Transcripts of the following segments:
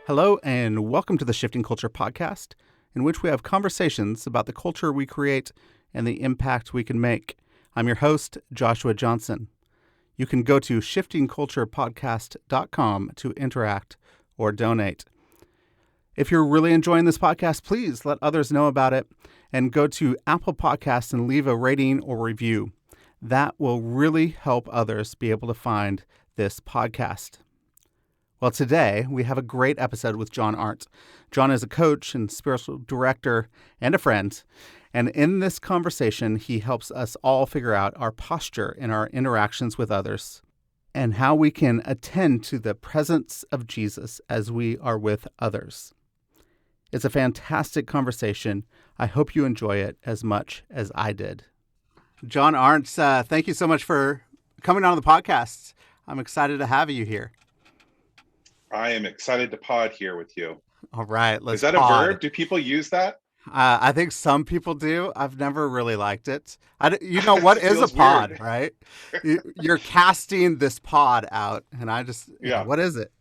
Hello, and welcome to the Shifting Culture podcast, in which we have conversations about the culture we create and the impact we can make. I'm your host, Joshua Johnson. You can go to shiftingculturepodcast.com to interact or donate. If you're really enjoying this podcast, please let others know about it and go to Apple Podcasts and leave a rating or review. That will really help others be able to find this podcast. Well, today we have a great episode with John Arndt. John is a coach and spiritual director and a friend. And in this conversation, he helps us all figure out our posture in our interactions with others and how we can attend to the presence of Jesus as we are with others. It's a fantastic conversation. I hope you enjoy it as much as I did. John Arndt, thank you so much for coming on the podcast. I'm excited to have you here. I am excited to pod here with you. All right, let's Is that pod. a verb? Do people use that? I think some people do. I've never really liked it. What is a Feels pod, weird. right? You're casting this pod out, and I just, Yeah. What is it?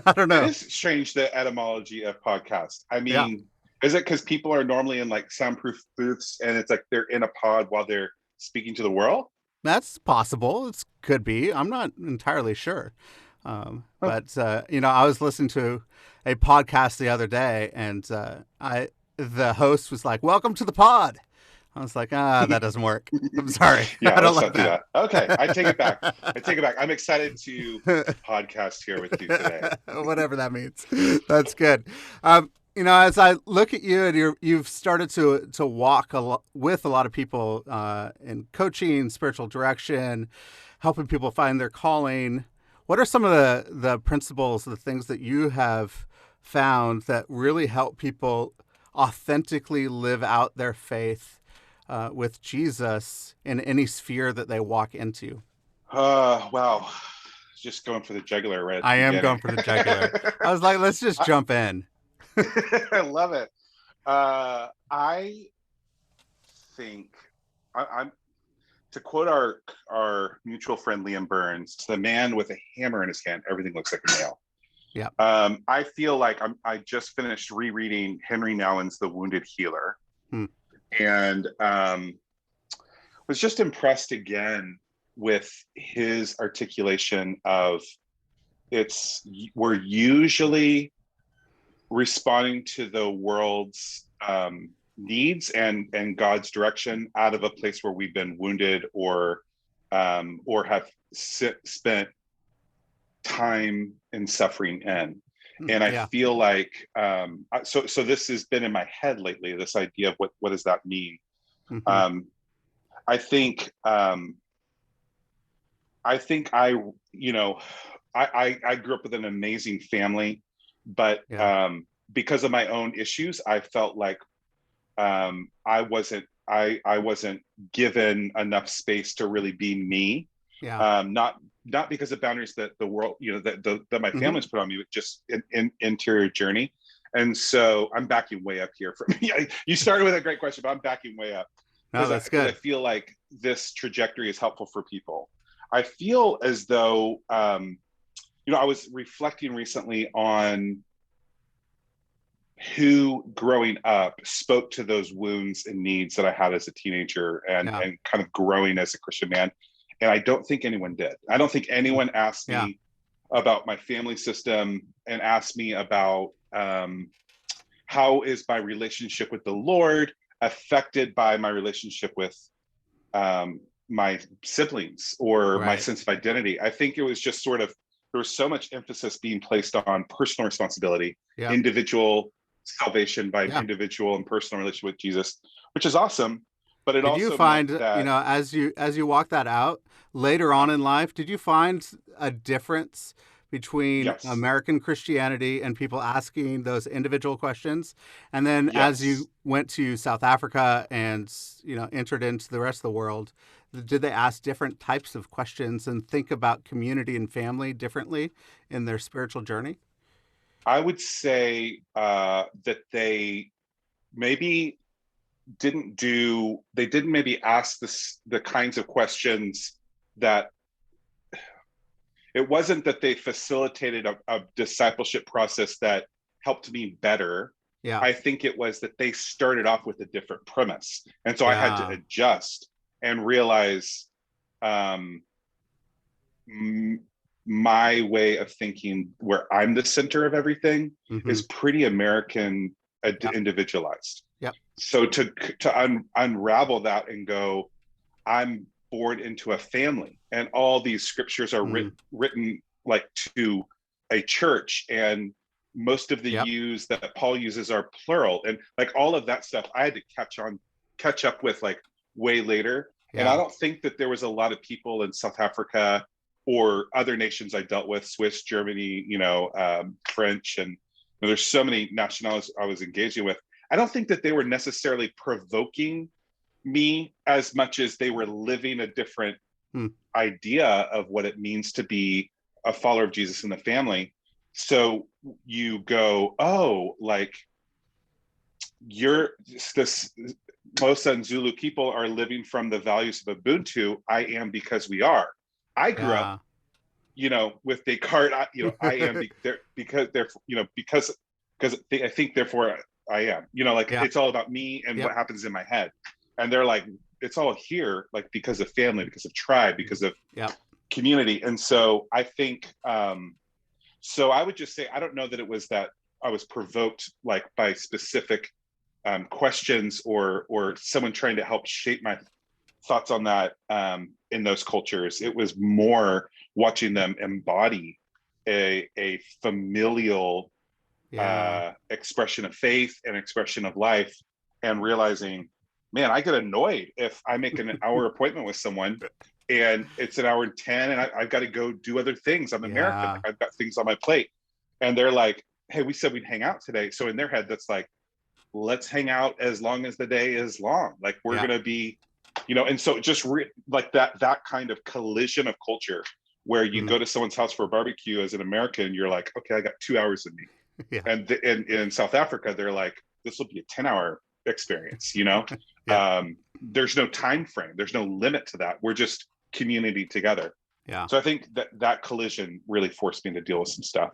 I don't know. It is strange, the etymology of podcast. I mean, Yeah. Is it because people are normally in like soundproof booths and it's like they're in a pod while they're speaking to the world? That's possible. It could be. I'm not entirely sure. But I was listening to a podcast the other day, and the host was like, "Welcome to the pod." I was like, that doesn't work. I'm sorry. Yeah, I don't let's like not do that. Okay, I take it back. I'm excited to podcast here with you today. Whatever that means. That's good. As I look at you, and you've started to walk with a lot of people in coaching, spiritual direction, helping people find their calling. What are some of the principles, the things that you have found that really help people authentically live out their faith with Jesus in any sphere that they walk into? Wow. Just going for the jugular right at the beginning. Going for the jugular. I was like, let's just jump in. I love it. I think I'm to quote our mutual friend Liam Burns, to the man with a hammer in his hand, everything looks like a nail. Yeah. I feel like I just finished rereading Henri Nouwen's The Wounded Healer, and was just impressed again with his articulation of we're usually responding to the world's needs and God's direction out of a place where we've been wounded or have spent time in suffering in. And I feel like so this has been in my head lately, this idea of what does that mean? Mm-hmm. I think I grew up with an amazing family, but because of my own issues, I felt like I wasn't given enough space to really be me. Yeah. Not because of boundaries that the world, that my family's put on me, but just in interior journey. And so I'm backing way up here from me. You started with a great question, but I'm backing way up. No, that's good. I feel like this trajectory is helpful for people. I feel as though, I was reflecting recently on who growing up spoke to those wounds and needs that I had as a teenager and kind of growing as a Christian man. And I don't think anyone did. I don't think anyone asked me about my family system and asked me about how is my relationship with the Lord affected by my relationship with my siblings or my sense of identity. I think it was just sort of, there was so much emphasis being placed on personal responsibility, individual salvation by individual and personal relationship with Jesus, which is awesome. But it also you find that, as you walk that out later on in life, did you find a difference between American Christianity and people asking those individual questions? And then as you went to South Africa and entered into the rest of the world, did they ask different types of questions and think about community and family differently in their spiritual journey? I would say that they maybe didn't maybe ask the kinds of questions that, it wasn't that they facilitated a discipleship process that helped me better. Yeah. I think it was that they started off with a different premise. And so I had to adjust and realize my way of thinking, where I'm the center of everything, is pretty American individualized. Yep. So to unravel that and go, I'm born into a family, and all these scriptures are written like to a church, and most of the yous that Paul uses are plural, and like all of that stuff I had to catch up with like way later. And I don't think that there was a lot of people in South Africa or other nations I dealt with, Swiss, Germany, French, and there's so many nationalities I was engaging with. I don't think that they were necessarily provoking me as much as they were living a different idea of what it means to be a follower of Jesus in the family. So you go, oh, like this Xhosa and Zulu people are living from the values of Ubuntu. I am because we are. I grew up, with Descartes. I am because they're, because I think therefore I am. It's all about me and what happens in my head. And they're like, it's all here, like because of family, because of tribe, because of community. And so I think, so I would just say, I don't know that it was that I was provoked like by specific questions or someone trying to help shape my thoughts on that in those cultures. It was more watching them embody a familial expression of faith and expression of life, and realizing, man, I get annoyed if I make an hour appointment with someone and it's an hour and 10 and I've got to go do other things. I'm American. Like, I've got things on my plate. And they're like, hey, we said we'd hang out today. So in their head, that's like, let's hang out as long as the day is long. Like we're going to be, and so just like that kind of collision of culture where you go to someone's house for a barbecue as an American, you're like, okay, I got 2 hours in me. And in South Africa, they're like, this will be a 10-hour experience, there's no time frame, there's no limit to that. We're just community together. So I think that collision really forced me to deal with some stuff.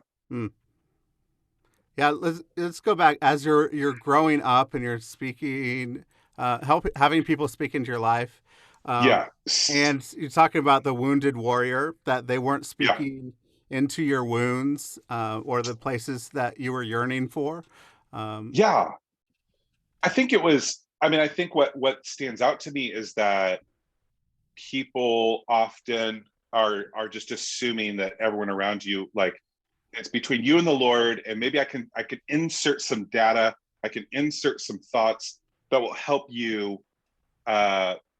Let's go back as you're growing up and you're speaking, having people speak into your life. And you're talking about the wounded warrior, that they weren't speaking into your wounds or the places that you were yearning for. I think it was, I think what stands out to me is that people often are just assuming that everyone around you, like, it's between you and the Lord, and maybe I can insert some data, I can insert some thoughts that will help you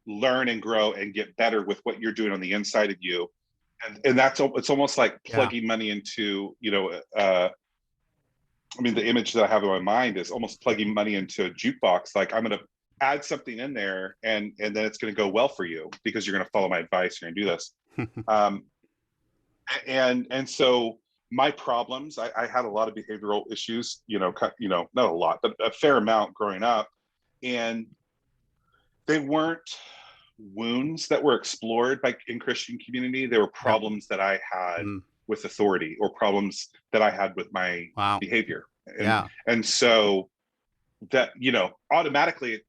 learn and grow and get better with what you're doing on the inside of you. And it's almost like plugging money into, the image that I have in my mind is almost plugging money into a jukebox. Like, I'm going to add something in there and then it's going to go well for you because you're going to follow my advice. You're going to do this. And so my problems, I had a lot of behavioral issues, not a lot, but a fair amount growing up. And they weren't wounds that were explored in Christian community. They were problems that I had with authority, or problems that I had with my behavior. And so that, automatically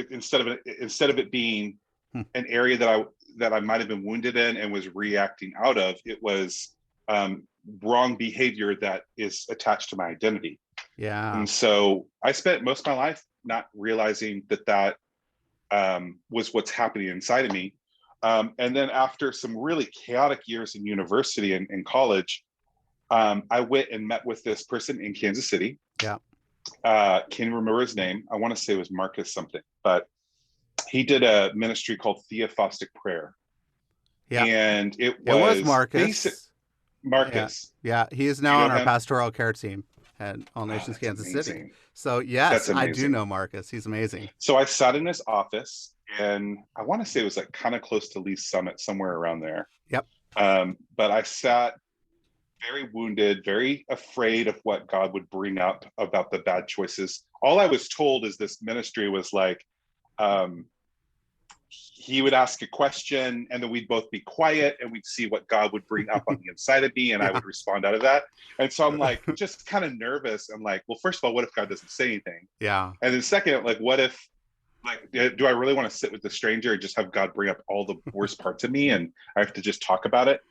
instead of it being an area that I might've been wounded in and was reacting out of, it was wrong behavior that is attached to my identity. And so I spent most of my life not realizing that was what's happening inside of me. And then after some really chaotic years in university and college, I went and met with this person in Kansas City. Can't even remember his name. I want to say it was Marcus something, but he did a ministry called Theophostic Prayer. And it was Marcus. Marcus. He is now on our pastoral care team at All Nations Kansas City. So yes, I do know Marcus. He's amazing. So I sat in his office, and I want to say it was like kind of close to Lee's Summit, somewhere around there. But I sat very wounded, very afraid of what God would bring up about the bad choices. All I was told is this ministry was like, he would ask a question, and then we'd both be quiet, and we'd see what God would bring up on the inside of me, and I would respond out of that. And so I'm like, just kind of nervous. I'm like, well, first of all, what if God doesn't say anything? Yeah. And then second, like, what if, like, do I really want to sit with the stranger and just have God bring up all the worst parts of me, and I have to just talk about it?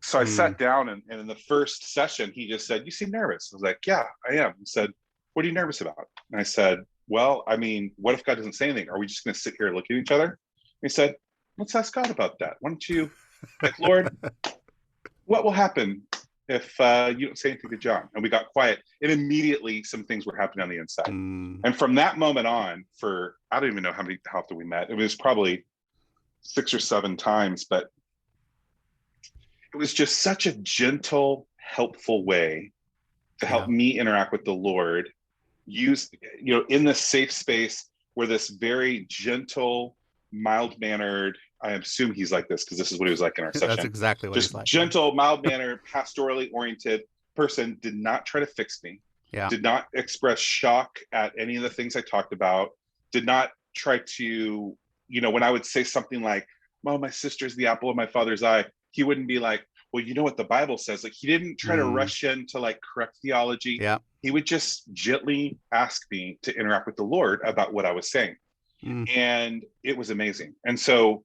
So I sat down, and in the first session, he just said, "You seem nervous." I was like, "Yeah, I am." He said, "What are you nervous about?" And I said, "Well, I mean, what if God doesn't say anything? Are we just going to sit here and look at each other?" And he said, "Let's ask God about that. Why don't you, like, Lord, what will happen if you don't say anything to John?" And we got quiet, and immediately some things were happening on the inside. And from that moment on, for, I don't even know how often we met. It was probably 6 or 7 times, but it was just such a gentle, helpful way to help me interact with the Lord, use, in this safe space where this very gentle, mild-mannered, I assume he's like this because this is what he was like in our session. That's exactly what just he's like. Gentle, mild-mannered, pastorally oriented person, did not try to fix me, did not express shock at any of the things I talked about, did not try to, when I would say something like, "Well, my sister's the apple of my father's eye," he wouldn't be like, "Well, you know what the Bible says." Like, he didn't try to rush in to, like, correct theology. He would just gently ask me to interact with the Lord about what I was saying. And it was amazing. And so,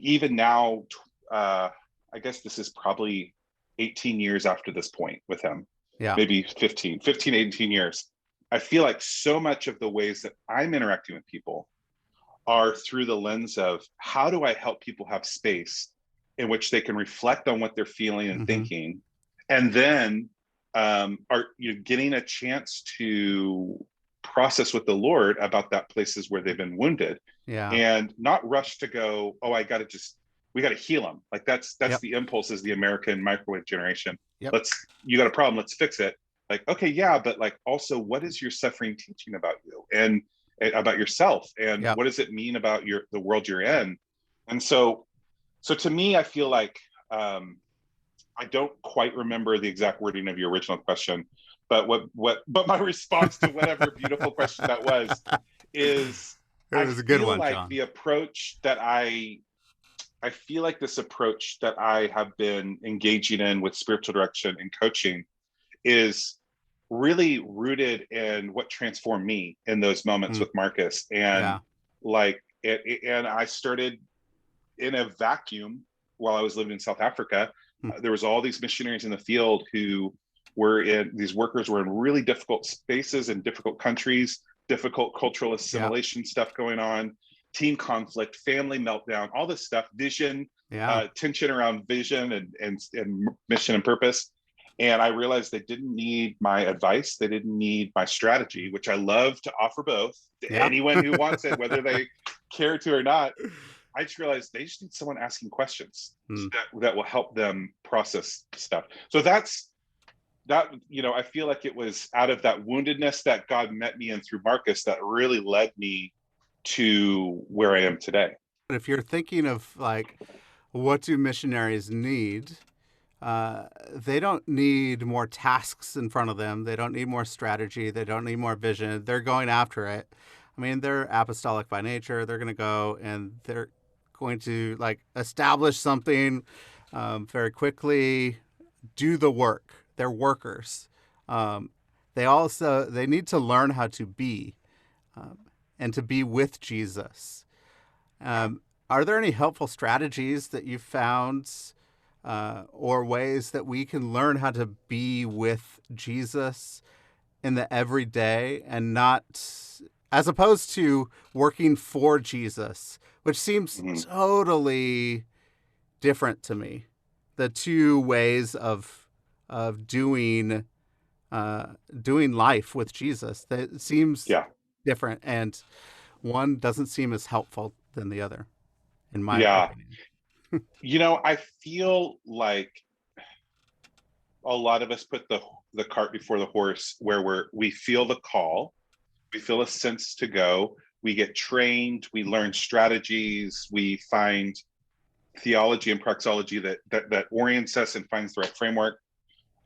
even now, I guess this is probably 18 years after this point with him, maybe 15, 18 years. I feel like so much of the ways that I'm interacting with people are through the lens of, how do I help people have space in which they can reflect on what they're feeling and thinking, and then are getting a chance to process with the Lord about that places where they've been wounded, and not rush to go, "Oh, we got to heal them." Like, that's the impulse, is the American microwave generation. You got a problem, let's fix it. Like, okay, yeah, but, like, also, what is your suffering teaching about you and about yourself, and what does it mean about the world you're in? And so to me, I feel like, I don't quite remember the exact wording of your original question, but but my response to whatever beautiful question that was is, it was a good one, like, John. the approach that I feel like this approach that I have been engaging in with spiritual direction and coaching is really rooted in what transformed me in those moments with Marcus. And and I started in a vacuum while I was living in South Africa. There was all these missionaries in the field who these workers were in really difficult spaces in difficult countries, difficult cultural assimilation stuff going on, team conflict, family meltdown, all this stuff, vision, tension around vision and mission and purpose. And I realized they didn't need my advice. They didn't need my strategy, which I love to offer both to anyone who wants it, whether they care to or not. I just realized they just need someone asking questions that will help them process stuff. So that, I feel like it was out of that woundedness that God met me in through Marcus that really led me to where I am today. If you're thinking of, like, what do missionaries need? They don't need more tasks in front of them. They don't need more strategy. They don't need more vision. They're going after it. I mean, they're apostolic by nature. They're going to go and they're going to, like, establish something very quickly, do the work. They're workers. They need to learn how to be and to be with Jesus. Are there any helpful strategies that you've found or ways that we can learn how to be with Jesus in the everyday, and not, as opposed to working for Jesus, which seems totally different to me? The two ways of doing life with Jesus, that seems different, and one doesn't seem as helpful than the other, in my opinion. I feel like a lot of us put the cart before the horse, where we feel the call, we feel a sense to go, we get trained, we learn strategies, we find theology and praxology that orients us and finds the right framework,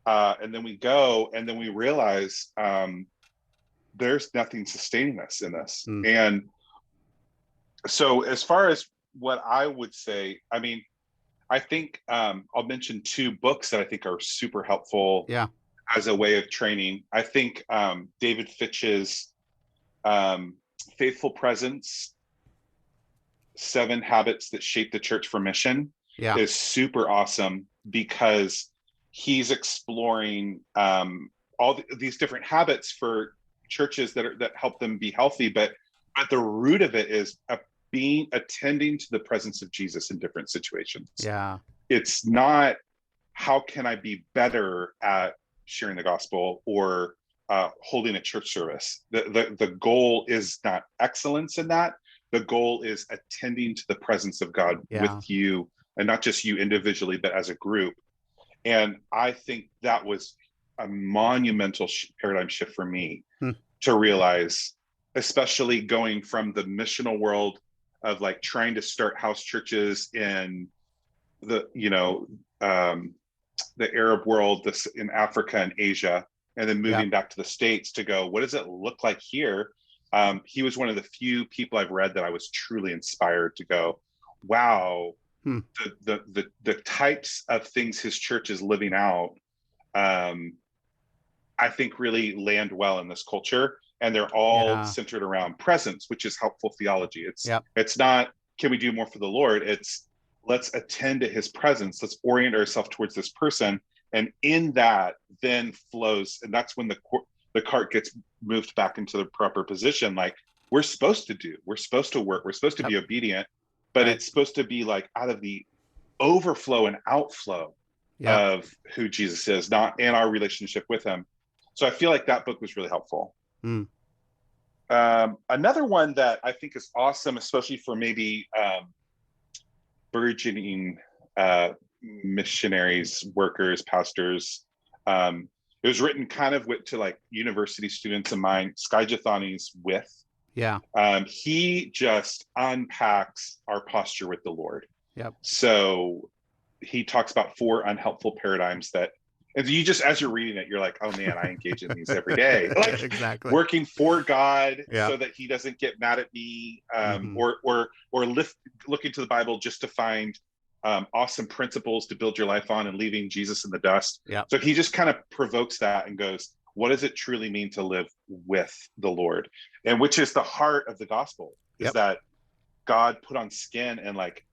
and then we go, and then we realize there's nothing sustaining us in this. And so as far as what I would say, I mean, I think I'll mention 2 books that I think are super helpful as a way of training. I think David Fitch's Faithful Presence, 7 Habits That Shape the Church for Mission is super awesome, because he's exploring all these different habits for churches that help them be healthy, but at the root of it is attending to the presence of Jesus in different situations. It's not how can I be better at sharing the gospel or holding a church service. The goal is not excellence in that. The goal is attending to the presence of God with you, and not just you individually, but as a group. And I think that was a monumental paradigm shift for me to realize, especially going from the missional world of like trying to start house churches in the, the Arab world, in Africa and Asia, and then moving back to the States to go, what does it look like here? He was one of the few people I've read that I was truly inspired to go, wow, the types of things his church is living out, I think really land well in this culture. And they're all centered around presence, which is helpful theology. It's not, can we do more for the Lord? It's, let's attend to his presence. Let's orient ourselves towards this person. And in that then flows, and that's when the cart gets moved back into the proper position. Like we're supposed to work, we're supposed to be obedient, but it's supposed to be like out of the overflow and outflow of who Jesus is, not in our relationship with him. So I feel like that book was really helpful. Another one that I think is awesome, especially for maybe burgeoning missionaries, workers, pastors. It was written kind of to like university students of mine, Sky Jathani's With. He just unpacks our posture with the Lord. So he talks about 4 unhelpful paradigms that, and you just, as you're reading it, you're like, oh man, I engage in these every day. Like working for God so that he doesn't get mad at me, or looking to the Bible just to find awesome principles to build your life on, and leaving Jesus in the dust. So he just kind of provokes that and goes, what does it truly mean to live with the Lord? And which is the heart of the gospel, is that God put on skin and like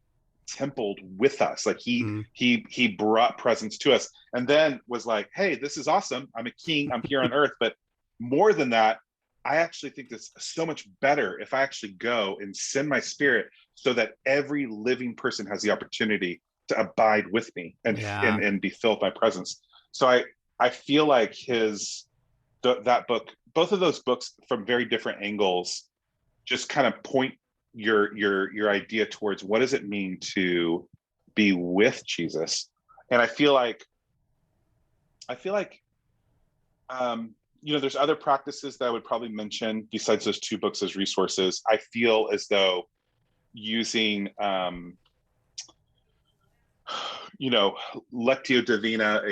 templed with us. Like he brought presence to us, and then was like, hey, this is awesome. I'm a king, I'm here on earth. But more than that, I actually think it's so much better if I actually go and send my spirit so that every living person has the opportunity to abide with me and be filled by presence. So I feel like that book, both of those books from very different angles, just kind of point your idea towards what does it mean to be with Jesus. And I feel like there's other practices that I would probably mention besides those 2 books as resources. I feel as though using Lectio Divina,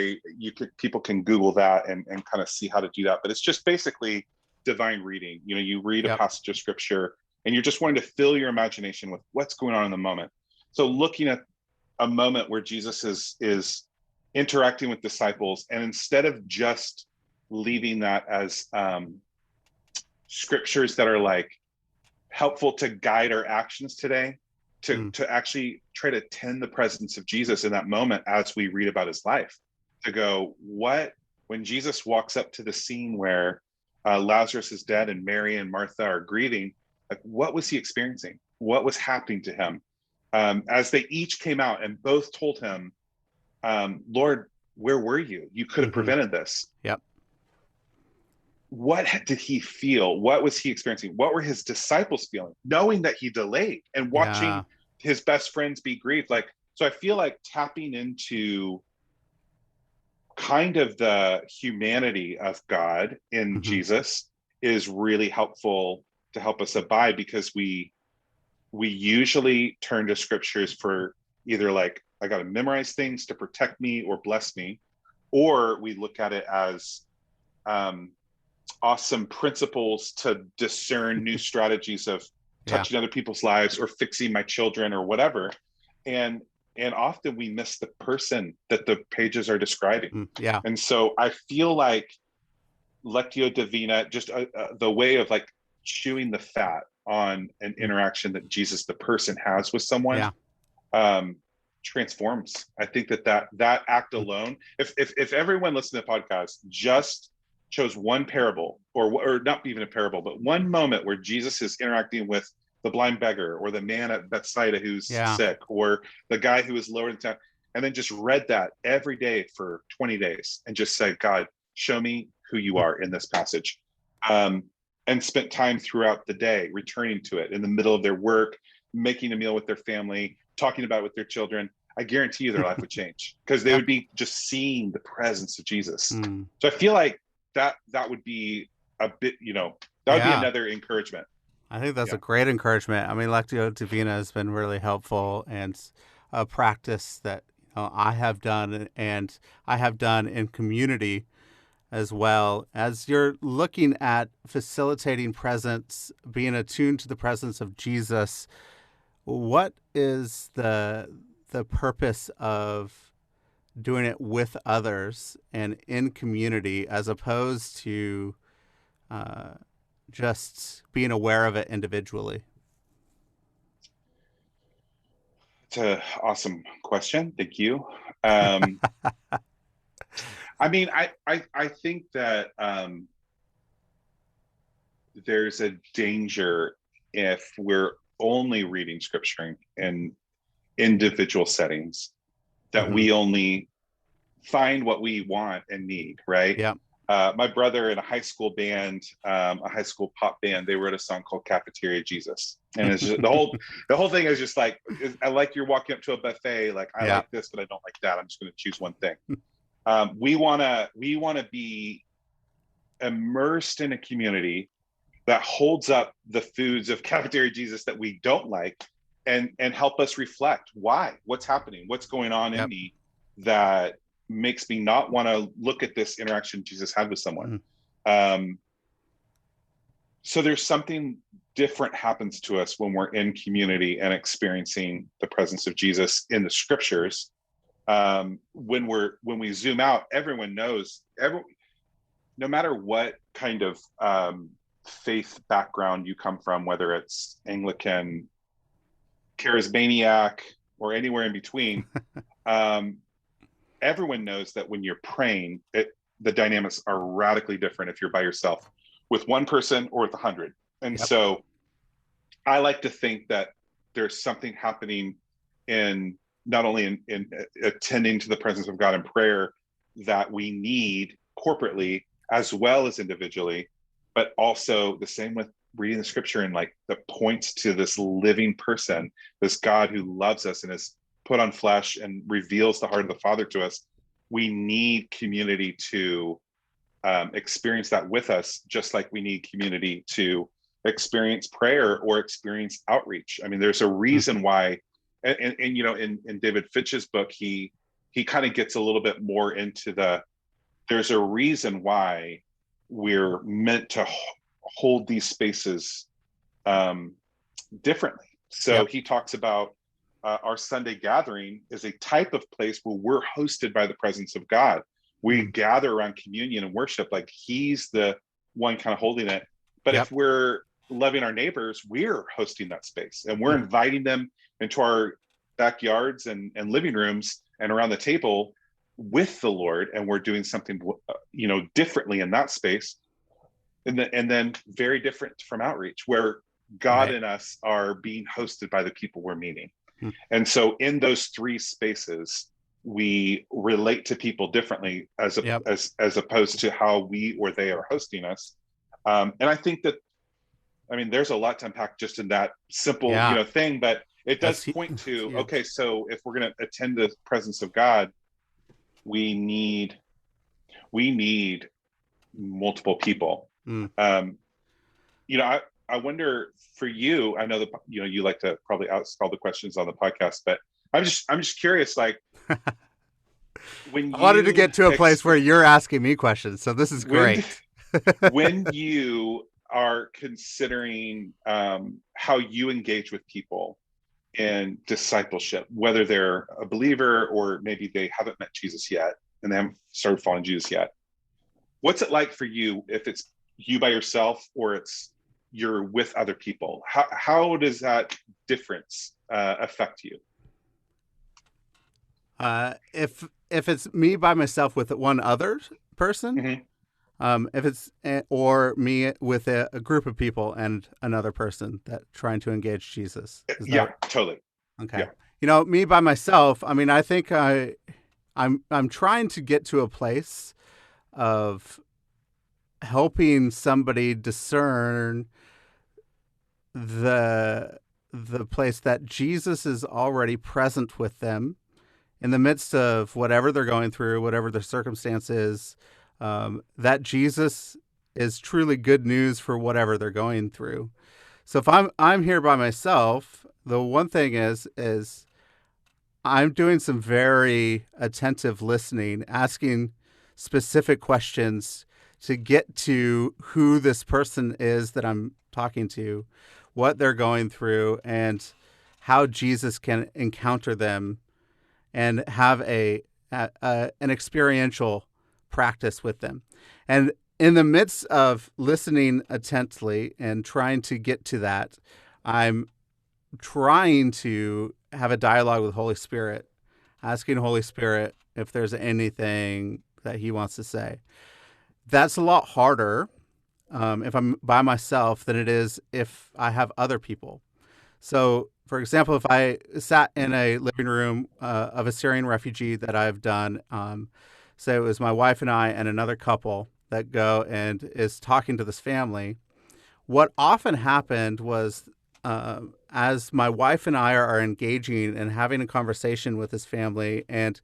people can Google that and kind of see how to do that, but it's just basically divine reading. You read a passage of scripture and you're just wanting to fill your imagination with what's going on in the moment. So looking at a moment where Jesus is interacting with disciples, and instead of just leaving that as scriptures that are like helpful to guide our actions today, to actually try to tend the presence of Jesus in that moment as we read about his life, to go, when Jesus walks up to the scene where Lazarus is dead and Mary and Martha are grieving, like what was he experiencing? What was happening to him? As they each came out and both told him, Lord, where were you? You could have prevented this. What did he feel? What was he experiencing? What were his disciples feeling, knowing that he delayed and watching his best friends be grieved? So I feel like tapping into kind of the humanity of God in Jesus is really helpful to help us abide, because we usually turn to scriptures for either like, I got to memorize things to protect me or bless me, or we look at it as awesome principles to discern new strategies of touching other people's lives or fixing my children or whatever. And often we miss the person that the pages are describing. And so I feel like Lectio Divina, just the way of like chewing the fat on an interaction that Jesus, the person, has with someone, transforms. I think that act alone, if everyone listening to the podcast just chose one parable, or not even a parable, but one moment where Jesus is interacting with the blind beggar or the man at Bethsaida who's sick, or the guy who was lowered in town, and then just read that every day for 20 days and just said, God, show me who you are in this passage. And spent time throughout the day returning to it in the middle of their work, making a meal with their family, talking about it with their children. I guarantee you their life would change because they would be just seeing the presence of Jesus. So I feel like that would be a bit, that would be another encouragement. I think that's a great encouragement. I mean, Lectio Divina has been really helpful, and a practice that I have done, and I have done in community as well. As you're looking at facilitating presence, being attuned to the presence of Jesus, what is the purpose of doing it with others and in community, as opposed to just being aware of it individually? It's an awesome question. Thank you. I mean, I think that there's a danger if we're only reading scripture in individual settings, that we only find what we want and need, right? My brother in a high school band, a high school pop band, they wrote a song called Cafeteria Jesus. And it's just, the whole thing is just like, I like you're walking up to a buffet, like, I like this, but I don't like that. I'm just going to choose one thing. We want to be immersed in a community that holds up the foods of Cafeteria Jesus that we don't like, and help us reflect what's happening, what's going on in me that makes me not want to look at this interaction Jesus had with someone. So there's something different happens to us when we're in community and experiencing the presence of Jesus in the scriptures. When we zoom out, everyone knows, no matter what kind of faith background you come from, whether it's Anglican, charismaniac, or anywhere in between, everyone knows that when you're praying, the dynamics are radically different if you're by yourself with one person or with 100. And so I like to think that there's something happening in not only in attending to the presence of God in prayer that we need corporately as well as individually, but also the same with reading the scripture, and like that points to this living person, this God who loves us and has put on flesh and reveals the heart of the Father to us. We need community to experience that with us, just like we need community to experience prayer or experience outreach. I mean, there's a reason why, and in David Fitch's book, he kind of gets a little bit more into there's a reason why we're meant to hold these spaces differently. So he talks about our Sunday gathering is a type of place where we're hosted by the presence of God. We gather around communion and worship, like he's the one kind of holding it. But if we're loving our neighbors, we're hosting that space, and we're inviting them into our backyards and living rooms and around the table with the Lord, and we're doing something differently in that space. And then very different from outreach, where God and us are being hosted by the people we're meeting. And so in those three spaces, we relate to people differently as opposed to how we or they are hosting us. And I think that, there's a lot to unpack just in that simple thing, but it does point to, okay, so if we're going to attend the presence of God, we need multiple people. I wonder for you, I know that, you like to probably ask all the questions on the podcast, but I'm just curious, like, when I wanted to get to a place where you're asking me questions, so this is great. When you are considering how you engage with people in discipleship, whether they're a believer or maybe they haven't met Jesus yet and they haven't started following Jesus yet, what's it like for you if it's you by yourself or it's you're with other people? How does that difference affect you? If it's me by myself with one other person, Mm-hmm. if it's or me with a group of people and another person that trying to engage Jesus, is Yeah, that totally. okay? Yeah. Me by myself. I mean, I think I'm trying to get to a place of helping somebody discern the the place that Jesus is already present with them in the midst of whatever they're going through, whatever their circumstance is, that Jesus is truly good news for whatever they're going through. So if I'm here by myself, the one thing is I'm doing some very attentive listening, asking specific questions to get to who this person is that I'm talking to, what they're going through, and how Jesus can encounter them and have an experiential practice with them. And in the midst of listening intently and trying to get to that, I'm trying to have a dialogue with Holy Spirit, asking Holy Spirit if there's anything that He wants to say. That's a lot harder if I'm by myself than it is if I have other people. So, for example, if I sat in a living room of a Syrian refugee that I've done, so it was my wife and I and another couple that go and is talking to this family. What often happened was, as my wife and I are engaging and having a conversation with this family and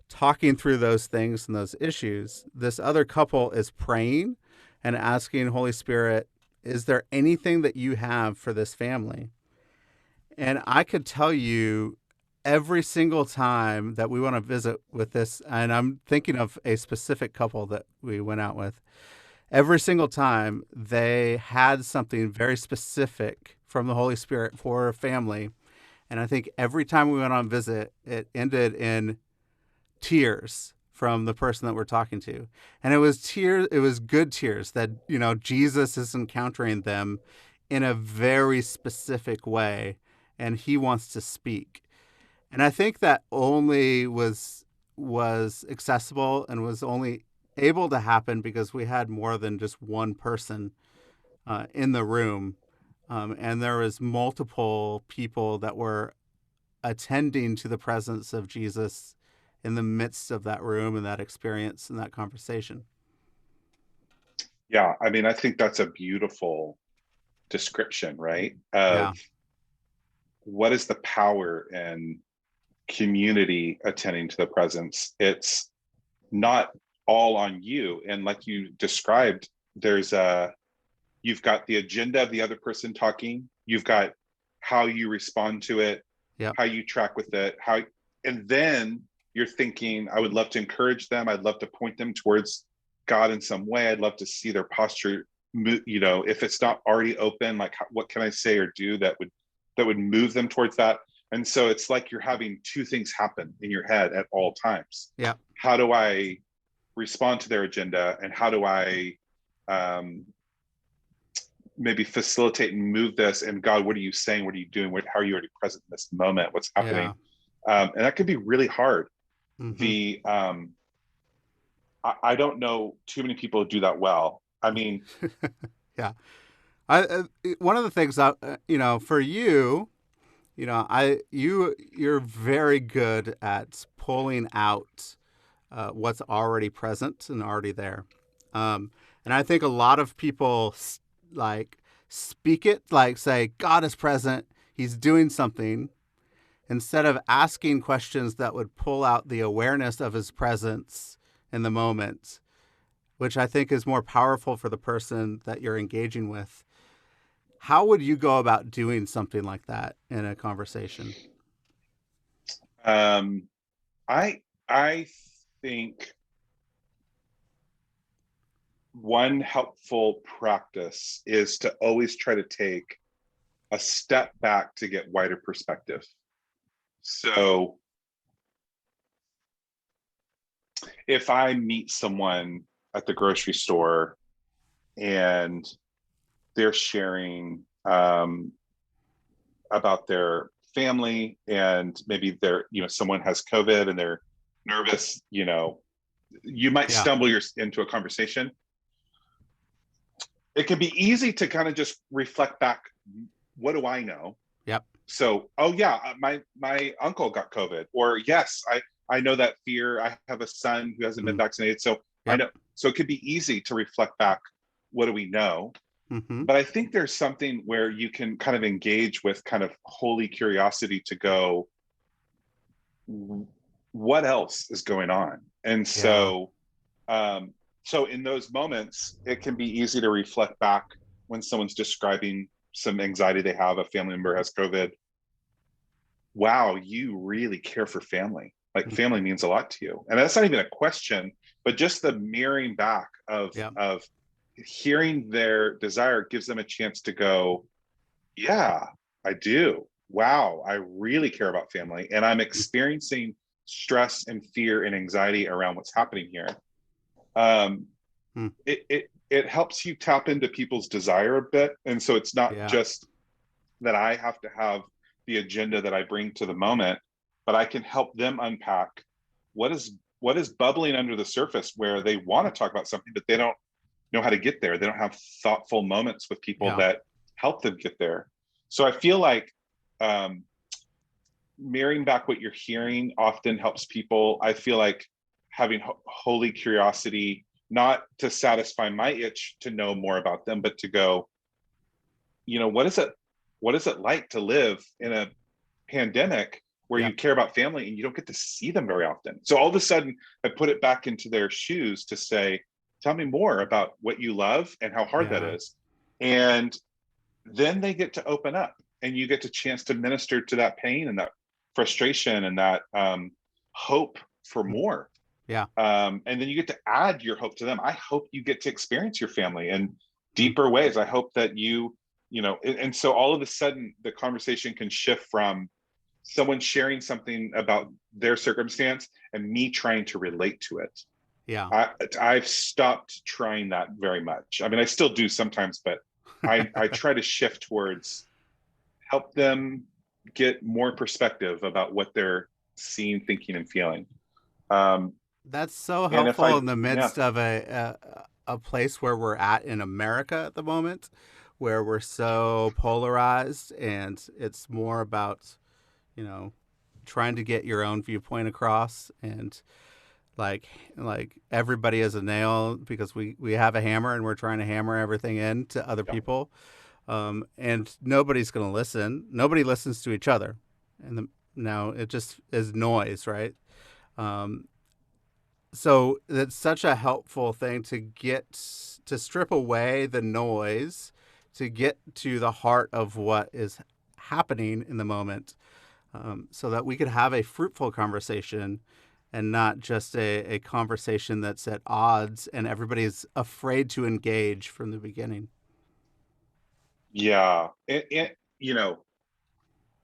talking through those things and those issues, this other couple is praying and asking Holy Spirit, is there anything that you have for this family? And I could tell you every single time that we want to visit with this, and I'm thinking of a specific couple that we went out with. Every single time they had something very specific from the Holy Spirit for a family. And I think every time we went on visit, it ended in tears from the person that we're talking to. And it was tears, it was good tears that, Jesus is encountering them in a very specific way and He wants to speak. And I think that only was accessible and was only able to happen because we had more than just one person in the room, and there was multiple people that were attending to the presence of Jesus in the midst of that room and that experience and that conversation. Yeah. I mean, I think that's a beautiful description, right? Yeah, Of what is the power in community attending to the presence. It's not all on you. And like you described, you've got the agenda of the other person talking, you've got how you respond to it, yep, how you track with it, and then you're thinking, I would love to encourage them. I'd love to point them towards God in some way. I'd love to see their posture, if it's not already open, like what can I say or do that would move them towards that? And so it's like you're having two things happen in your head at all times. yep, How do I respond to their agenda, and how do I um, maybe facilitate and move this? And God, what are you saying? What are you doing? How are you already present in this moment? What's happening? yeah. And that can be really hard. Mm-hmm. The I don't know too many people who do that well. I mean, Yeah. One of the things that for you, you're very good at pulling out what's already present and already there. And I think a lot of people like speak it, like say God is present, He's doing something, instead of asking questions that would pull out the awareness of His presence in the moment, which I think is more powerful for the person that you're engaging with. How would you go about doing something like that in a conversation? um, I think one helpful practice is to always try to take a step back to get wider perspective. So if I meet someone at the grocery store and they're sharing about their family, and maybe they're, someone has COVID and they're nervous, you might stumble into a conversation. It can be easy to kind of just reflect back. What do I know? Yep. So, oh yeah, my uncle got COVID, or yes, I know that fear. I have a son who hasn't been vaccinated. So I know, so it could be easy to reflect back. What do we know? But I think there's something where you can kind of engage with kind of holy curiosity to go, what else is going on? And so, so in those moments, it can be easy to reflect back when someone's describing some anxiety they have, a family member has COVID. Wow, you really care for family. Like family means a lot to you. And that's not even a question, but just the mirroring back of hearing their desire gives them a chance to go, yeah, I do. Wow, I really care about family. And I'm experiencing stress and fear and anxiety around what's happening here. It helps you tap into people's desire a bit. And so it's not just that I have to have the agenda that I bring to the moment, but I can help them unpack what is bubbling under the surface, where they want to talk about something, but they don't know how to get there. They don't have thoughtful moments with people that help them get there. So I feel like mirroring back what you're hearing often helps people. I feel like having holy curiosity, not to satisfy my itch to know more about them, but to go, what is it like to live in a pandemic where you care about family and you don't get to see them very often? So all of a sudden I put it back into their shoes to say, tell me more about what you love and how hard that is. And then they get to open up, and you get a chance to minister to that pain and that frustration and that hope for more. And then you get to add your hope to them. I hope you get to experience your family in deeper ways. I hope that and so all of a sudden the conversation can shift from someone sharing something about their circumstance and me trying to relate to it. I've stopped trying that very much. I mean, I still do sometimes, but I try to shift towards help them get more perspective about what they're seeing, thinking, and feeling. That's so helpful in the midst of a place where we're at in America at the moment, where we're so polarized, and it's more about, trying to get your own viewpoint across, and like everybody is a nail because we have a hammer and we're trying to hammer everything in to other people. And nobody's going to listen. Nobody listens to each other. And now it just is noise, right? So it's such a helpful thing to strip away the noise, to get to the heart of what is happening in the moment, so that we could have a fruitful conversation and not just a conversation that's at odds and everybody's afraid to engage from the beginning. Yeah.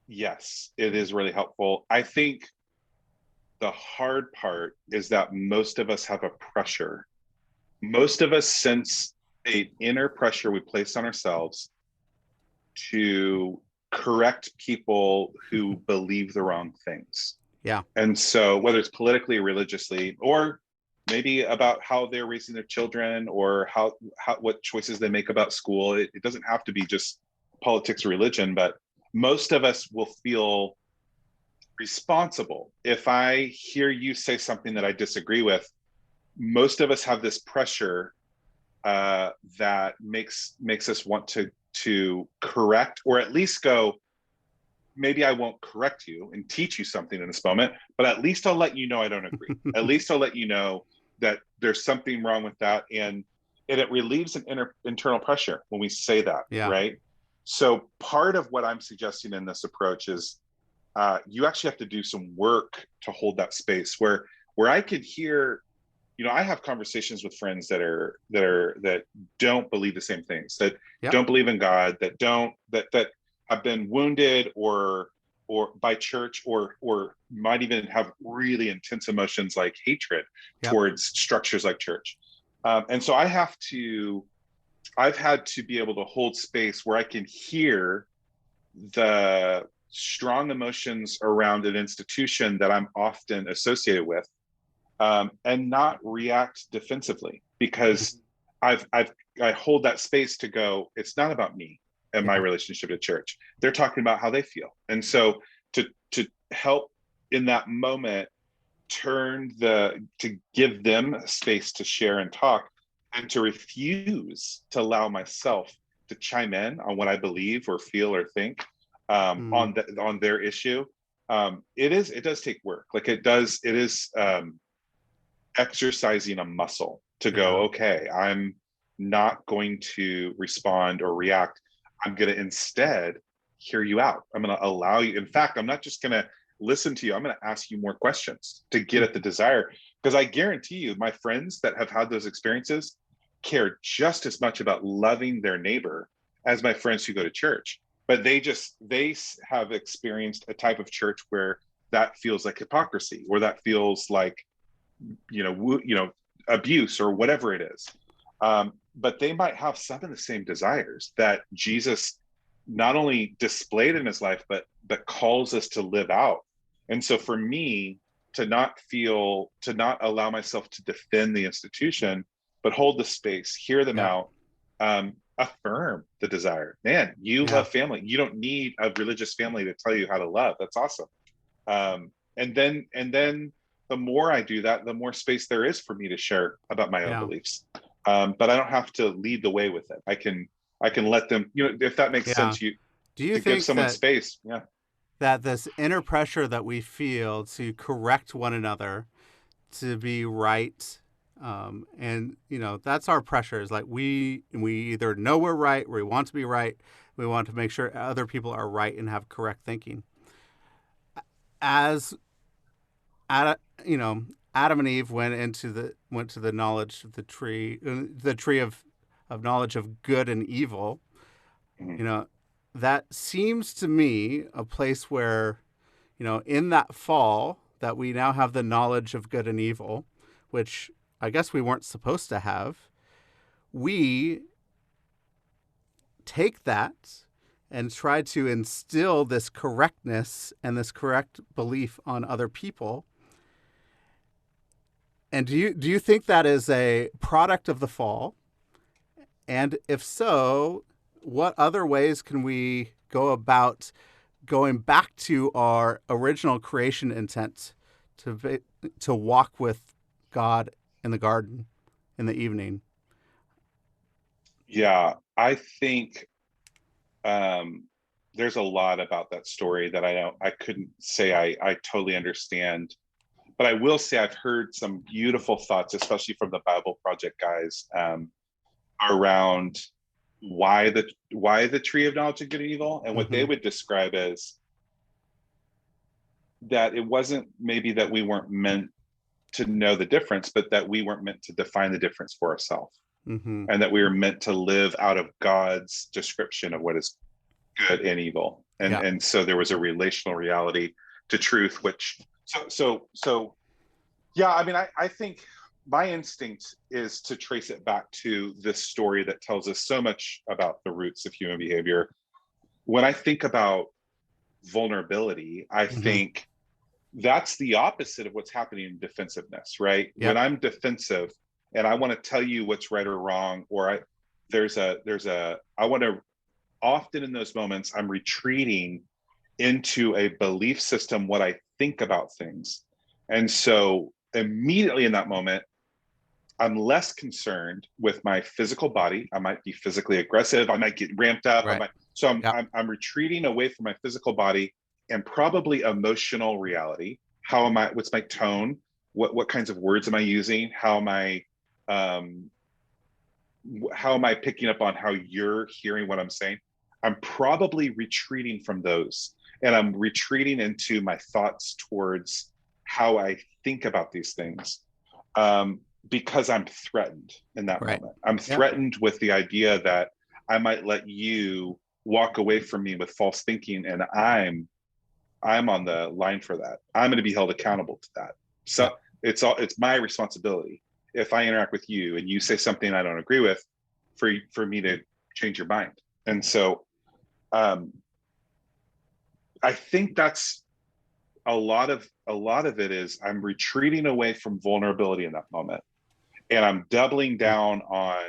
Yes, it is really helpful. I think the hard part is that most of us have a pressure. Most of us sense an inner pressure we place on ourselves to correct people who believe the wrong things. And so whether it's politically or religiously, or maybe about how they're raising their children, or what choices they make about school, it doesn't have to be just politics or religion, but most of us will feel responsible. If I hear you say something that I disagree with, most of us have this pressure that makes us want to correct, or at least go, maybe I won't correct you and teach you something in this moment, but at least I'll let you know I don't agree. At least I'll let you know that there's something wrong with that. And it relieves an internal pressure when we say that, right? So part of what I'm suggesting in this approach is you actually have to do some work to hold that space where I could hear I have conversations with friends that don't believe the same things, that Yep. don't believe in God, that have been wounded or by church, or might even have really intense emotions like hatred Yep. towards structures like church. And so I've had to be able to hold space where I can hear the strong emotions around an institution that I'm often associated with, and not react defensively, because I hold that space to go, it's not about me and my relationship to church. They're talking about how they feel. And so to help in that moment, to give them space to share and talk, and to refuse to allow myself to chime in on what I believe or feel or think, on their issue. It does take work. Like it is exercising a muscle to go, okay, I'm not going to respond or react. I'm going to instead hear you out. I'm going to allow you. In fact, I'm not just going to listen to you. I'm going to ask you more questions to get at the desire. Because I guarantee you, my friends that have had those experiences care just as much about loving their neighbor as my friends who go to church. But they have experienced a type of church where that feels like hypocrisy, or that feels like, abuse or whatever it is. But they might have some of the same desires that Jesus not only displayed in his life, but calls us to live out. And so for me, to not allow myself to defend the institution, but hold the space, hear them out, affirm the desire. Man, you love family. You don't need a religious family to tell you how to love. That's awesome. And then the more I do that, the more space there is for me to share about my own beliefs. But I don't have to lead the way with it. I can let them, if that makes sense, Do you to think give someone space. Yeah. That this inner pressure that we feel to correct one another, to be right, and that's our pressure. Is like we either know we're right, or we want to be right. We want to make sure other people are right and have correct thinking. Adam and Eve went to the knowledge of the tree of knowledge of good and evil. Mm-hmm. That seems to me a place where, in that fall, that we now have the knowledge of good and evil, which I guess we weren't supposed to have. We take that and try to instill this correctness and this correct belief on other people. And do you think that is a product of the fall? And if so, what other ways can we go about going back to our original creation intent to walk with God in the garden in the evening? Yeah, I think there's a lot about that story that I couldn't say I totally understand. But I will say I've heard some beautiful thoughts, especially from the Bible Project guys, around why the tree of knowledge of good and evil, and what they would describe as that it wasn't maybe that we weren't meant to know the difference, but that we weren't meant to define the difference for ourselves, and that we were meant to live out of God's description of what is good and evil. And so there was a relational reality to truth, which so yeah, I mean, I think my instinct is to trace it back to this story that tells us so much about the roots of human behavior. When I think about vulnerability, I think that's the opposite of what's happening in defensiveness, right? Yep. When I'm defensive and I want to tell you what's right or wrong, or I want to, often in those moments, I'm retreating into a belief system, what I think about things. And so immediately in that moment, I'm less concerned with my physical body. I might be physically aggressive. I might get ramped up. Right. I'm retreating away from my physical body and probably emotional reality. What's my tone? What kinds of words am I using? How am I picking up on how you're hearing what I'm saying? I'm probably retreating from those, and I'm retreating into my thoughts towards how I think about these things. because I'm threatened in that Right. moment. I'm threatened with the idea that I might let you walk away from me with false thinking, and I'm on the line for that. I'm going to be held accountable to that. So it's my responsibility if I interact with you and you say something I don't agree with, for me to change your mind. And so I think that's a lot of it is I'm retreating away from vulnerability in that moment. And I'm doubling down on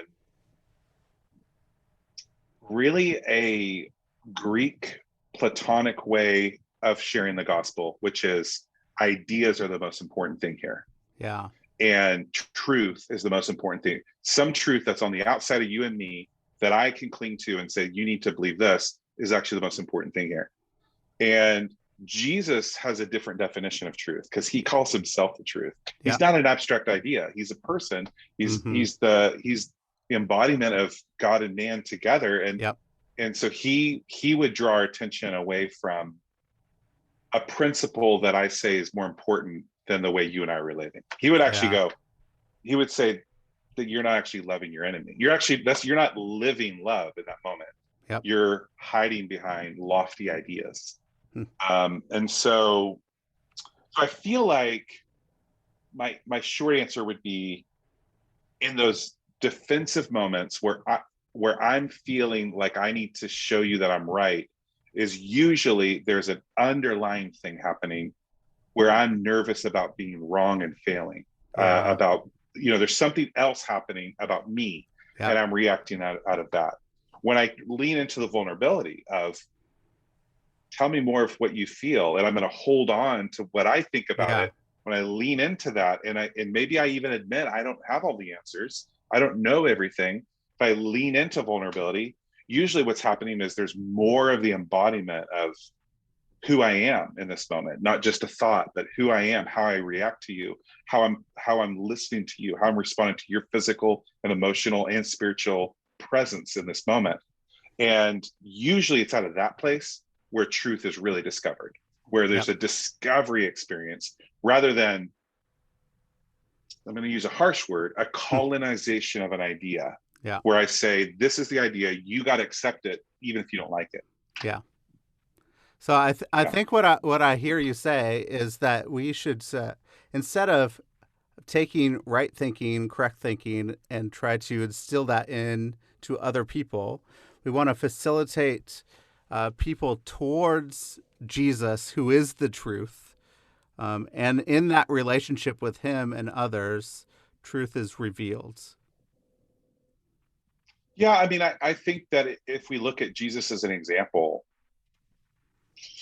really a Greek Platonic way of sharing the gospel, which is ideas are the most important thing here. Yeah. And truth is the most important thing. Some truth that's on the outside of you and me that I can cling to and say, you need to believe this, is actually the most important thing here. And Jesus has a different definition of truth because he calls himself the truth. He's not an abstract idea. He's a person. He's the embodiment of God and man together. And so he would draw our attention away from a principle that I say is more important than the way you and I are relating. He would actually he would say that you're not actually loving your enemy. You're not living love in that moment. You're hiding behind lofty ideas. And so I feel like my short answer would be, in those defensive moments where I'm feeling like I need to show you that I'm right, is usually there's an underlying thing happening where I'm nervous about being wrong and failing, about, there's something else happening about me, and I'm reacting out of that. When I lean into the vulnerability of, tell me more of what you feel, and I'm going to hold on to what I think about it. When I lean into that, and maybe I even admit I don't have all the answers, I don't know everything. If I lean into vulnerability, usually what's happening is there's more of the embodiment of who I am in this moment, not just a thought, but who I am, how I react to you, how I'm listening to you, how I'm responding to your physical and emotional and spiritual presence in this moment. And usually it's out of that place where truth is really discovered, where there's a discovery experience, rather than, I'm going to use a harsh word, a colonization of an idea, where I say, this is the idea, you got to accept it, even if you don't like it. Yeah. So I think what I hear you say is that we should, instead of taking right thinking, correct thinking, and try to instill that into other people, we want to facilitate people towards Jesus, who is the truth. And in that relationship with him and others, truth is revealed. Yeah, I mean, I think that if we look at Jesus as an example,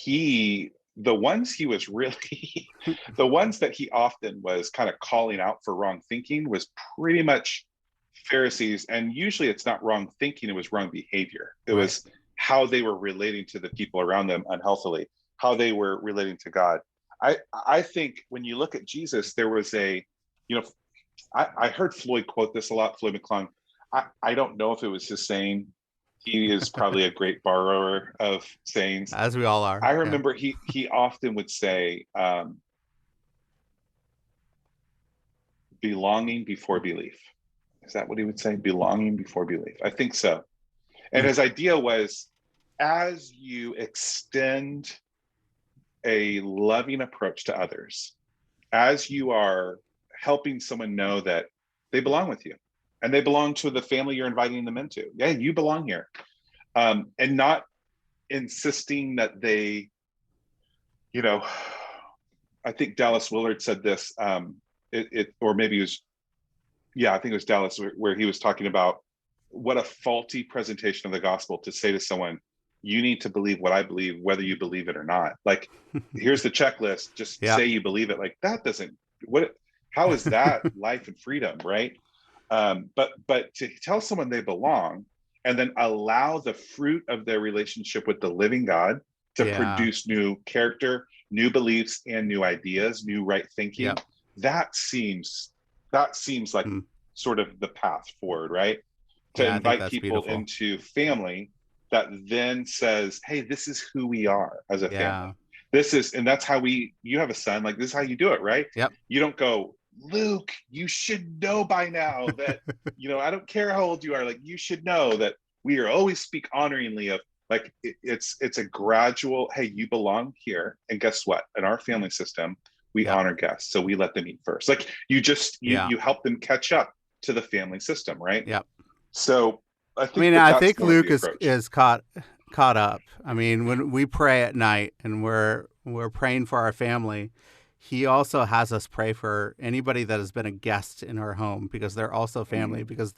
the ones that he often was kind of calling out for wrong thinking was pretty much Pharisees. And usually it's not wrong thinking, it was wrong behavior. It was how they were relating to the people around them unhealthily, how they were relating to God. I think when you look at Jesus, there was I heard Floyd quote this a lot, Floyd McClung. I don't know if it was his saying. He is probably a great borrower of sayings, as we all are. I remember he often would say, belonging before belief. Is that what he would say? Belonging before belief. I think so. And his idea was, as you extend a loving approach to others, as you are helping someone know that they belong with you and they belong to the family you're inviting them into. Yeah, you belong here. And not insisting that they, I think Dallas Willard said this, or maybe it was, I think it was Dallas, where he was talking about what a faulty presentation of the gospel to say to someone, you need to believe what I believe, whether you believe it or not. Like, here's the checklist, just say you believe it. Like, that doesn't, how is that life and freedom, right? But to tell someone they belong, and then allow the fruit of their relationship with the living God to produce new character, new beliefs, and new ideas, new right thinking. That seems like sort of the path forward, right? To invite people into family that then says, hey, this is who we are as a family. And that's how you have a son, like, this is how you do it, right? You don't go, Luke, you should know by now that, I don't care how old you are, like, you should know that we are always speak honoringly of, like, it's a gradual, hey, you belong here. And guess what? In our family system, we honor guests. So we let them eat first. Like, you help them catch up to the family system, right? Yeah. So I think I that's think more of Luke the approach. is caught up. I mean, when we pray at night and we're praying for our family, he also has us pray for anybody that has been a guest in our home, because they're also family, because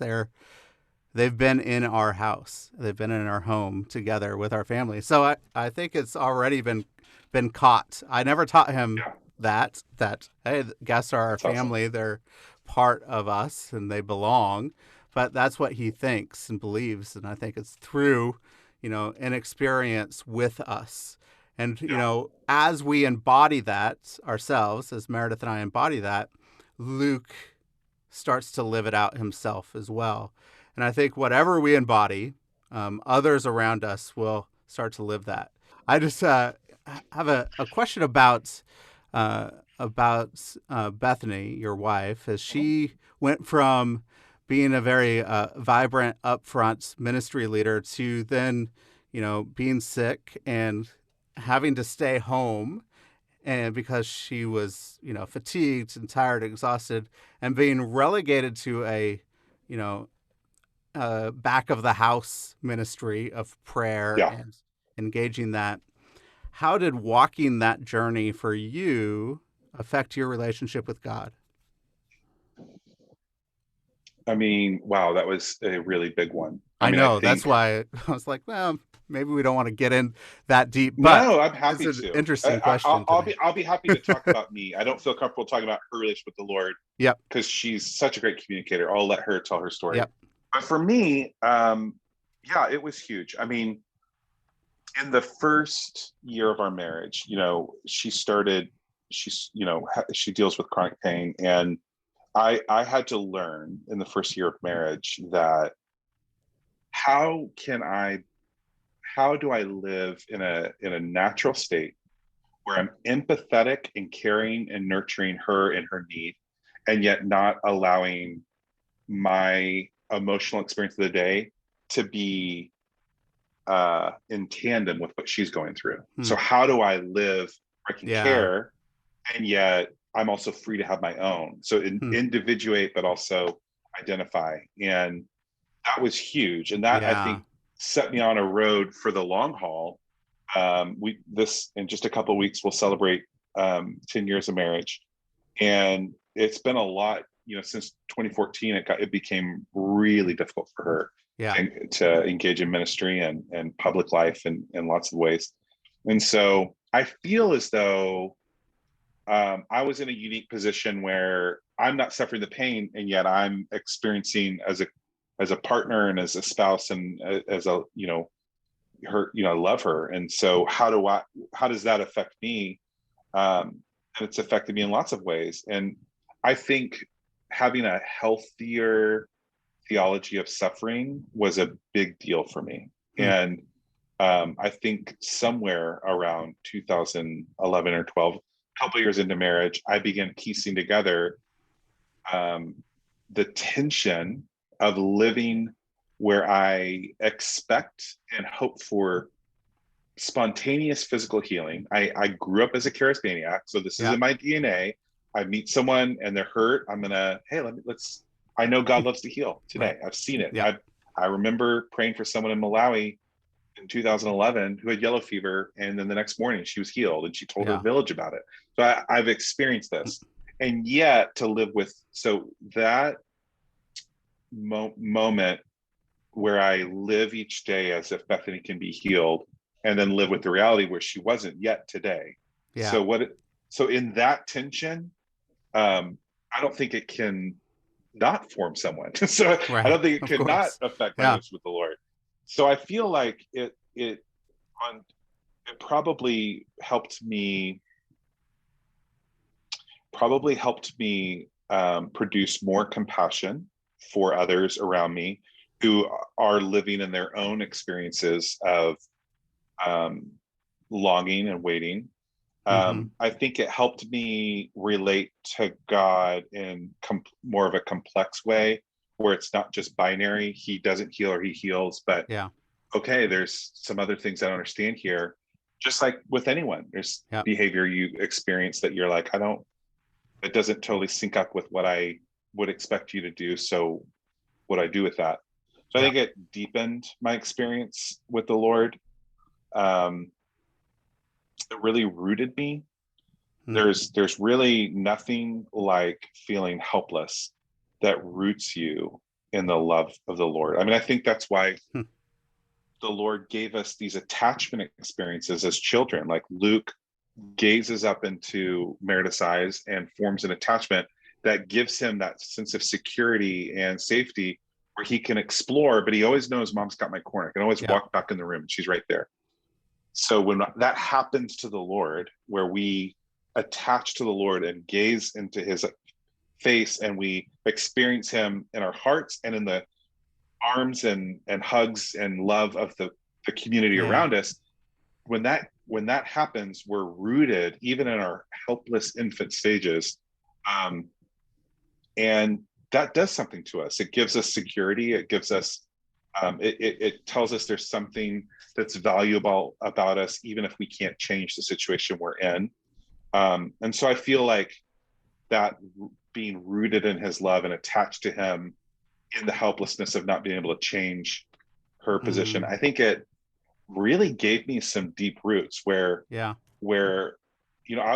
they've been in our house. They've been in our home together with our family. So I think it's already been caught. I never taught him that hey, guests are our That's family. awesome. They're part of us and they belong. But that's what he thinks and believes. And I think it's through, an experience with us. And, as we embody that ourselves, as Meredith and I embody that, Luke starts to live it out himself as well. And I think whatever we embody, others around us will start to live that. I just have a question about Bethany, your wife, as she went from being a very vibrant, upfront ministry leader to then, being sick and having to stay home, and because she was, fatigued and tired, exhausted, and being relegated to a, back of the house ministry of prayer Yeah. and engaging that. How did walking that journey for you affect your relationship with God? I mean, wow, that was a really big one. I I know. That's think, why I was like, well, maybe we don't want to get in that deep, but no, I'm it's happy an to. interesting question today. I'll be happy to talk about me. I don't feel comfortable talking about her relationship with the Lord Yep. because she's such a great communicator. I'll let her tell her story. Yep. But for me, it was huge. I mean, in the first year of our marriage, she deals with chronic pain, and I had to learn in the first year of marriage that how do I live in a natural state where I'm empathetic and caring and nurturing her in her need, and yet not allowing my emotional experience of the day to be in tandem with what she's going through. So how do I live where I can care, and yet I'm also free to have my own? So individuate, but also identify. And that was huge. And that, I think, set me on a road for the long haul. In just a couple of weeks, we'll celebrate 10 years of marriage. And it's been a lot, since 2014, it became really difficult for her to engage in ministry and public life in lots of ways. And so I feel as though I was in a unique position where I'm not suffering the pain, and yet I'm experiencing as a partner and as a spouse and as a, her, I love her. And so how does that affect me? And it's affected me in lots of ways. And I think having a healthier theology of suffering was a big deal for me. And I think somewhere around 2011 or 12, a couple of years into marriage, I began piecing together the tension of living where I expect and hope for spontaneous physical healing. I grew up as a charismaniac, so this is in my DNA. I meet someone and they're hurt. I'm gonna, hey, I know God loves to heal today. I've seen it. I remember praying for someone in Malawi in 2011 who had yellow fever, and then the next morning she was healed, and she told her village about it. So I've experienced this, and yet to live with that moment where I live each day as if Bethany can be healed, and then live with the reality where she wasn't yet today. So in that tension, I don't think it can not form someone. So I don't think it could not affect my relationship with the Lord. So I feel like it probably helped me produce more compassion for others around me who are living in their own experiences of longing and waiting. I think it helped me relate to God in more of a complex way, where it's not just binary. He doesn't heal or he heals, but okay, there's some other things I don't understand here. Just like with anyone, there's behavior you experience that you're like, it doesn't totally sync up with what I would expect you to do. So what I do with that. So I think it deepened my experience with the Lord. It really rooted me. There's really nothing like feeling helpless that roots you in the love of the Lord. I mean, I think that's why the Lord gave us these attachment experiences as children. Like Luke gazes up into Meredith's eyes and forms an attachment that gives him that sense of security and safety where he can explore, but he always knows mom's got my corner. I can always walk back in the room and she's right there. So when that happens to the Lord, where we attach to the Lord and gaze into his face and we experience him in our hearts and in the arms and hugs and love of the community around us, when that happens, we're rooted even in our helpless infant stages, and that does something to us. It gives us security. It gives us it tells us there's something that's valuable about us, even if we can't change the situation we're in. And so I feel like that being rooted in his love and attached to him in the helplessness of not being able to change her position, I think it really gave me some deep roots where I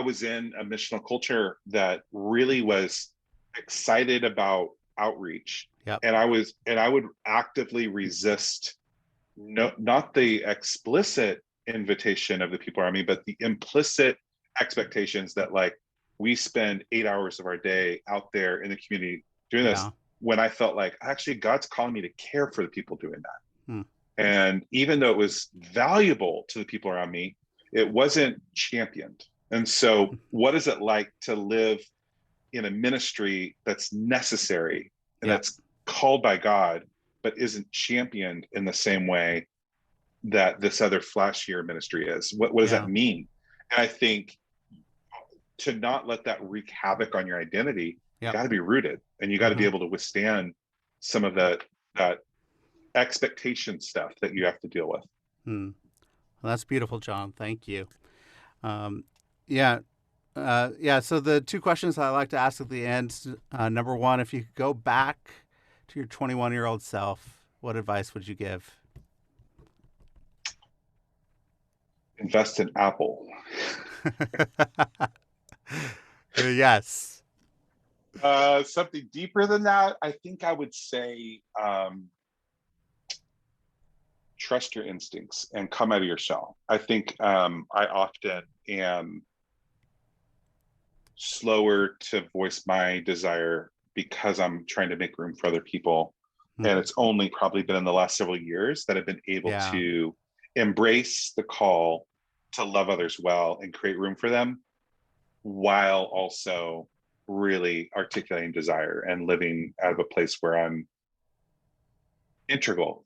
was in a missional culture that really was excited about outreach. And I would actively resist not the explicit invitation of the people around me, but the implicit expectations that like we spend 8 hours of our day out there in the community doing this, when I felt like actually God's calling me to care for the people doing that. And even though it was valuable to the people around me, it wasn't championed. And so what is it like to live in a ministry that's necessary and that's called by God, but isn't championed in the same way that this other flashier ministry is? What does that mean? And I think to not let that wreak havoc on your identity, you got to be rooted, and you got to be able to withstand some of that expectation stuff that you have to deal with. Well, that's beautiful, John. Thank you. So the two questions I like to ask at the end. Number one, if you could go back to your 21-year-old self, what advice would you give? Invest in Apple. Yes. Something deeper than that, I think I would say trust your instincts and come out of your shell. I think I often am slower to voice my desire because I'm trying to make room for other people. And it's only probably been in the last several years that I've been able to embrace the call to love others well and create room for them, while also really articulating desire and living out of a place where I'm integral.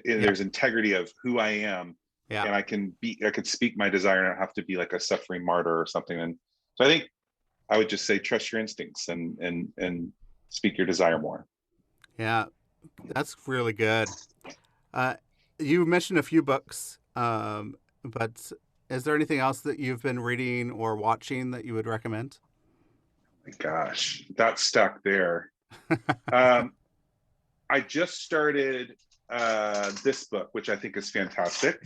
There's integrity of who I am, and I can speak my desire and not have to be like a suffering martyr or something. And so I think I would just say trust your instincts and speak your desire more. Yeah, that's really good. You mentioned a few books, but is there anything else that you've been reading or watching that you would recommend? My gosh, that's stuck there. I just started this book, which I think is fantastic.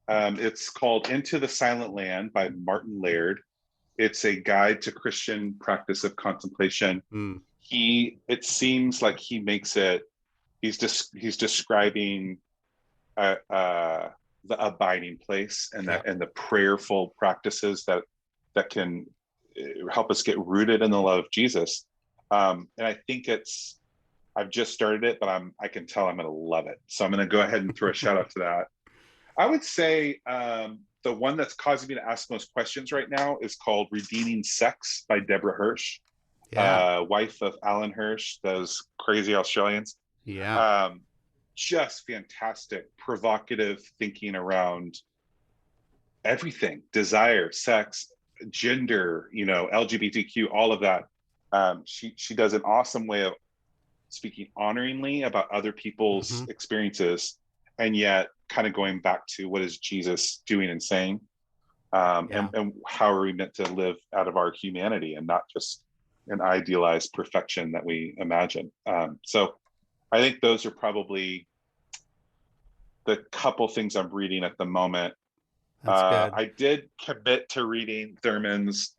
It's called Into the Silent Land by Martin Laird. It's a guide to Christian practice of contemplation. It seems like he makes it, he's describing the abiding place and the prayerful practices that can help us get rooted in the love of Jesus. And I think I've just started it, but I can tell I'm going to love it. So I'm going to go ahead and throw a shout out to that. I would say the one that's causing me to ask most questions right now is called Redeeming Sex by Deborah Hirsch, wife of Alan Hirsch, those crazy Australians. Just fantastic, provocative thinking around everything, desire, sex, gender, LGBTQ, all of that. She does an awesome way of speaking honoringly about other people's experiences, and yet kind of going back to what is Jesus doing and saying, and how are we meant to live out of our humanity and not just an idealized perfection that we imagine. So I think those are probably the couple things I'm reading at the moment. That's good. I did commit to reading Thurman's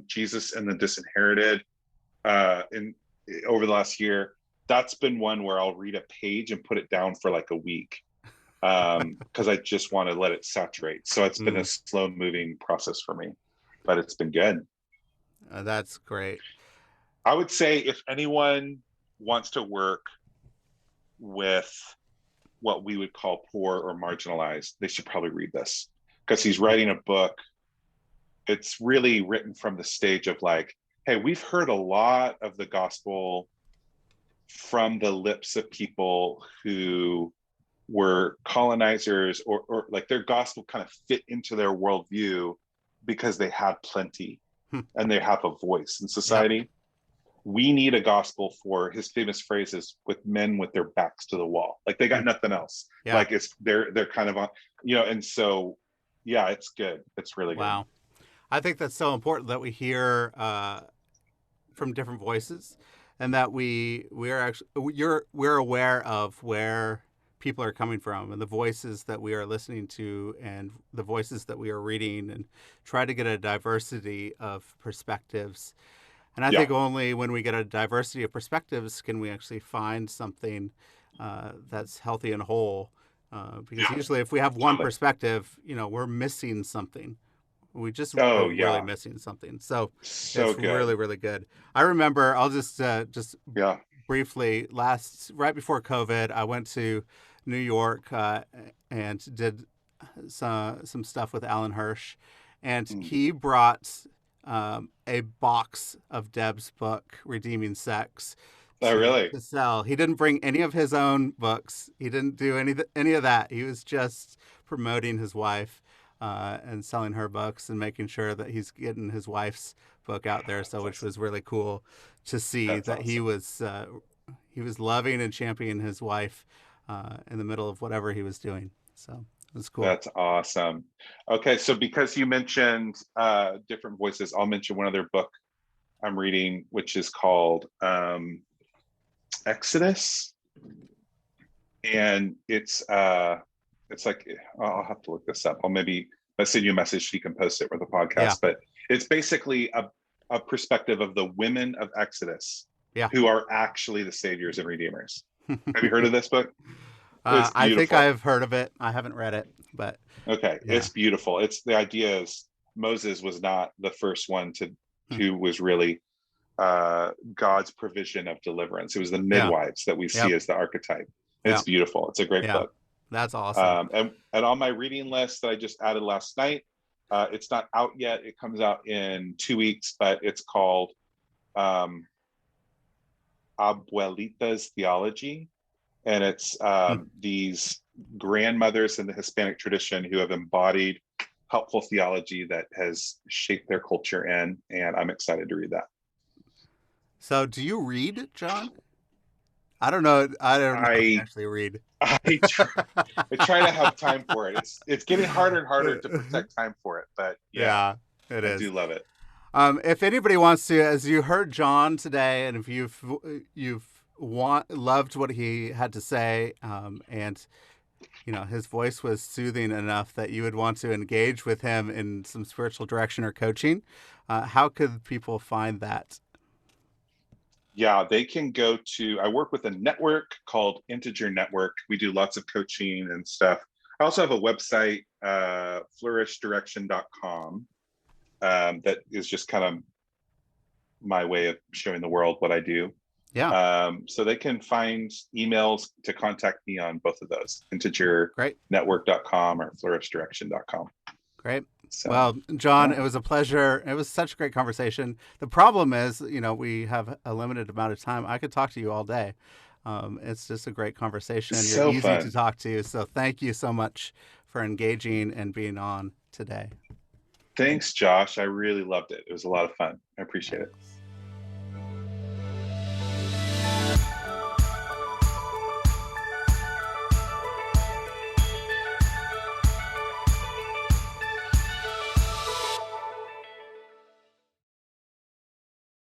Jesus and the Disinherited over the last year. That's been one where I'll read a page and put it down for like a week, because I just want to let it saturate. So it's been a slow moving process for me, but it's been good. That's great. I would say if anyone wants to work with what we would call poor or marginalized, they should probably read this, because he's writing a book. It's really written from the stage of like, hey, we've heard a lot of the gospel from the lips of people who were colonizers, or like their gospel kind of fit into their worldview because they had plenty and they have a voice in society. Yep. We need a gospel for, his famous phrase is, with men with their backs to the wall. Like they got nothing else. Yeah. Like they're kind of on, and so, yeah, it's good. It's really good. Wow. I think that's so important that we hear from different voices, and that we're aware of where people are coming from and the voices that we are listening to and the voices that we are reading, and try to get a diversity of perspectives. And I think only when we get a diversity of perspectives can we actually find something that's healthy and whole. Because usually if we have one perspective, we're missing something. We just really missing something. So it's good. Really, really good. I remember, I'll just briefly, right before COVID, I went to New York and did some stuff with Alan Hirsch. And he brought a box of Deb's book, Redeeming Sex, to sell. He didn't bring any of his own books. He didn't do any of that. He was just promoting his wife and selling her books and making sure that he's getting his wife's book out there. So, which was really cool to see. That's that awesome. He was loving and championing his wife in the middle of whatever he was doing. So it was cool. That's awesome. Okay, so because you mentioned different voices, I'll mention one other book I'm reading, which is called Exodus, and it's like, I'll have to look this up. I'll send you a message so you can post it with the podcast. But it's basically a perspective of the women of Exodus, who are actually the saviors and redeemers. Have you heard of this book? I think I've heard of it. I haven't read it, but okay, it's beautiful. The idea is Moses was not the first one who was really God's provision of deliverance. It was the midwives that we see as the archetype. It's beautiful. It's a great book. That's awesome. And on my reading list that I just added last night, it's not out yet. It comes out in 2 weeks, but it's called Abuelita's Theology. And it's these grandmothers in the Hispanic tradition who have embodied helpful theology that has shaped their culture and I'm excited to read that. So do you read, John? I don't know if you actually read. I try to have time for it. It's getting harder and harder to protect time for it, but it is. I do love it. If anybody wants to, as you heard John today, and if you've loved what he had to say, and his voice was soothing enough that you would want to engage with him in some spiritual direction or coaching, how could people find that? Yeah, they can go to, I work with a network called Integer Network. We do lots of coaching and stuff. I also have a website, flourishdirection.com, that is just kind of my way of showing the world what I do. Yeah. So they can find emails to contact me on both of those, integrnetwork.com or flourishdirection.com. Great. So, well, John, it was a pleasure. It was such a great conversation. The problem is, we have a limited amount of time. I could talk to you all day. It's just a great conversation. You're easy to talk to. So thank you so much for engaging and being on today. Thanks, Josh. I really loved it. It was a lot of fun. I appreciate it.